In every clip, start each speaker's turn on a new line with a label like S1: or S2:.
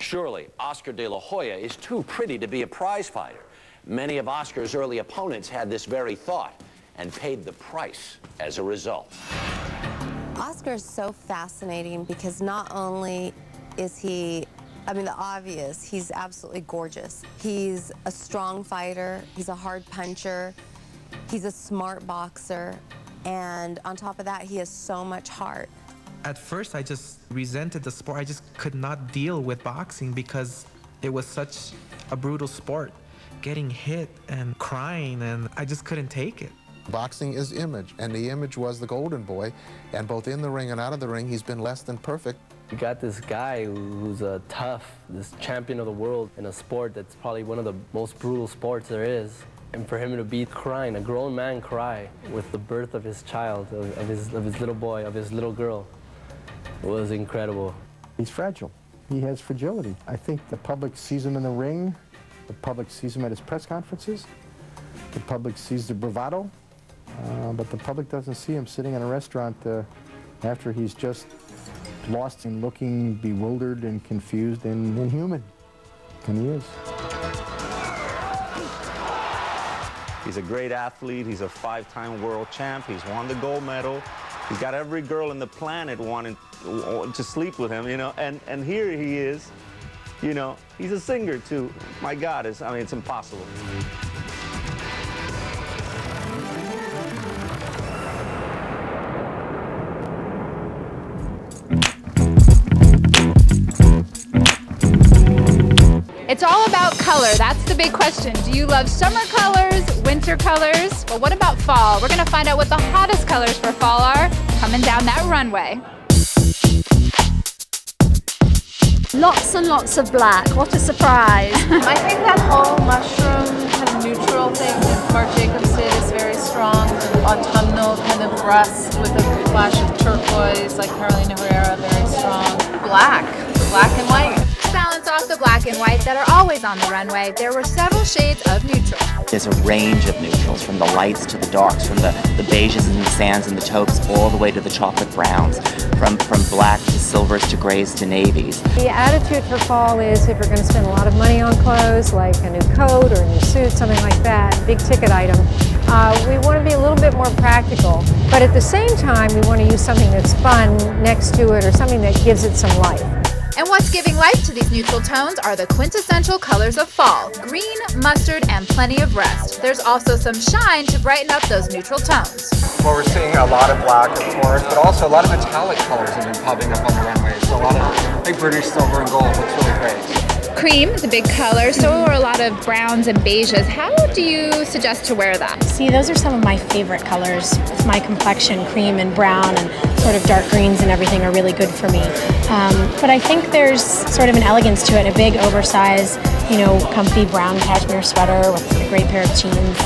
S1: Surely, Oscar de la Hoya is too pretty to be a prize fighter. Many of Oscar's early opponents had this very thought and paid the price as a result.
S2: Oscar is so fascinating because not only is he, I mean, the obvious, he's absolutely gorgeous. He's a strong fighter, he's a hard puncher, he's a smart boxer, and on top of that, he has so much heart.
S3: At first, I just resented the sport. I just could not deal with boxing because it was such a brutal sport. Getting hit and crying, and I just couldn't take it.
S4: Boxing is image, and the image was the golden boy, and both in the ring and out of the ring, he's been less than perfect.
S5: You got this guy who's tough, this champion of the world in a sport that's probably one of the most brutal sports there is. And for him to be crying, a grown man cry with the birth of his child, of his little boy, of his little girl, was incredible.
S6: He's fragile. He has fragility. I think the public sees him in the ring, the public sees him at his press conferences, the public sees the bravado, but the public doesn't see him sitting in a restaurant after he's just lost and looking bewildered and confused and inhuman. And he is.
S7: He's a great athlete. He's a 5-time world champ. He's won the gold medal. He's got every girl on the planet wanting to sleep with him, you know, and here he is, you know, he's a singer too. My God, I mean, it's impossible.
S8: It's all about color. That's the big question. Do you love summer colors, winter colors? Well, what about fall? We're going to find out what the hottest colors for fall are coming down that runway.
S9: Lots and lots of black. What a surprise.
S10: I think that whole mushroom kind of neutral thing that Marc Jacobs did is very strong. Autumnal kind of rust with a flash of turquoise, like Carolina Herrera, very strong. Black and white.
S8: To balance off the black and white that are always on the runway, there were several shades of neutral.
S11: There's a range of neutrals, from the lights to the darks, from the beiges and the sands and the taupes, all the way to the chocolate browns, from black to silvers to grays to navies.
S12: The attitude for fall is if you're going to spend a lot of money on clothes, like a new coat or a new suit, something like that, big ticket item, we want to be a little bit more practical. But at the same time, we want to use something that's fun next to it or something that gives it some life.
S8: And what's giving life to these neutral tones are the quintessential colors of fall: green, mustard, and plenty of rest. There's also some shine to brighten up those neutral tones.
S13: Well, we're seeing a lot of black, of course, but also a lot of metallic colors have been popping up on the runway. So a lot of big British silver and gold looks really great.
S8: Cream is a big color, so are a lot of browns and beiges. How do you suggest to wear that?
S14: See, those are some of my favorite colors. With my complexion, cream and brown and sort of dark greens and everything are really good for me. But I think there's sort of an elegance to it, a big, oversized, you know, comfy brown cashmere sweater with a great pair of jeans.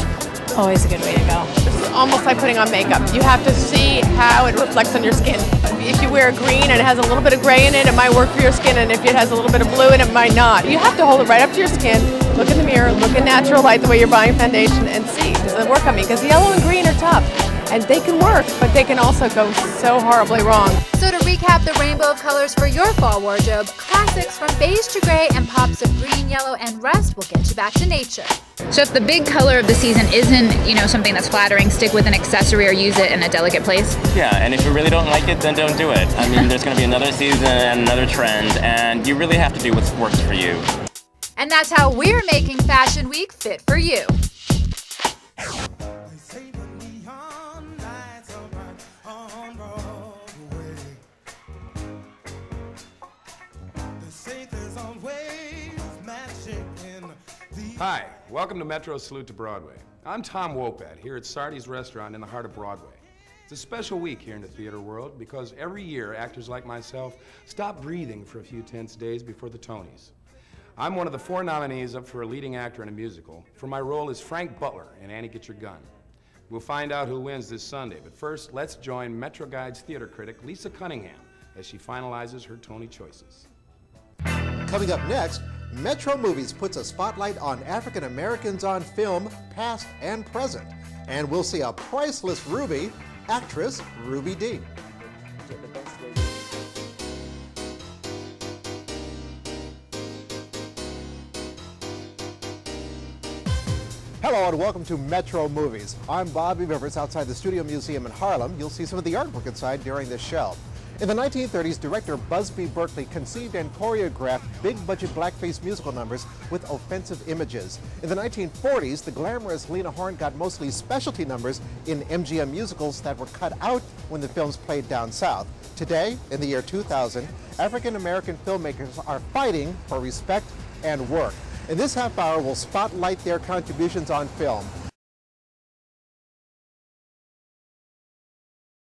S14: Always a good way to go.
S10: It's almost like putting on makeup. You have to see how it reflects on your skin. If you wear green and it has a little bit of gray in it, it might work for your skin, and if it has a little bit of blue in it, it might not. You have to hold it right up to your skin, look in the mirror, look in natural light the way you're buying foundation, and see, does it work on me? Because yellow and green are tough, and they can work, but they can also go so horribly wrong.
S8: So to recap the rainbow of colors for your fall wardrobe, classics from beige to gray and pops of green, yellow, and rust will get you back to nature. So if the big color of the season isn't, you know, something that's flattering, stick with an accessory or use it in a delicate place.
S15: Yeah, and if you really don't like it, then don't do it. I mean, there's going to be another season and another trend, and you really have to do what works for you.
S8: And that's how we're making Fashion Week fit for you.
S16: Hi, welcome to Metro's Salute to Broadway. I'm Tom Wopat here at Sardi's Restaurant in the heart of Broadway. It's a special week here in the theater world because every year actors like myself stop breathing for a few tense days before the Tonys. I'm one of the 4 nominees up for a leading actor in a musical for my role as Frank Butler in Annie Get Your Gun. We'll find out who wins this Sunday, but first let's join Metro Guide's theater critic Lisa Cunningham as she finalizes her Tony choices.
S17: Coming up next, Metro Movies puts a spotlight on African Americans on film, past and present. And we'll see a priceless Ruby, actress Ruby Dee. Hello and welcome to Metro Movies. I'm Bobbie Thomas outside the Studio Museum in Harlem. You'll see some of the artwork inside during this show. In the 1930s, director Busby Berkeley conceived and choreographed big-budget blackface musical numbers with offensive images. In the 1940s, the glamorous Lena Horne got mostly specialty numbers in MGM musicals that were cut out when the films played down south. Today, in the year 2000, African-American filmmakers are fighting for respect and work. In this half hour, we'll spotlight their contributions on film.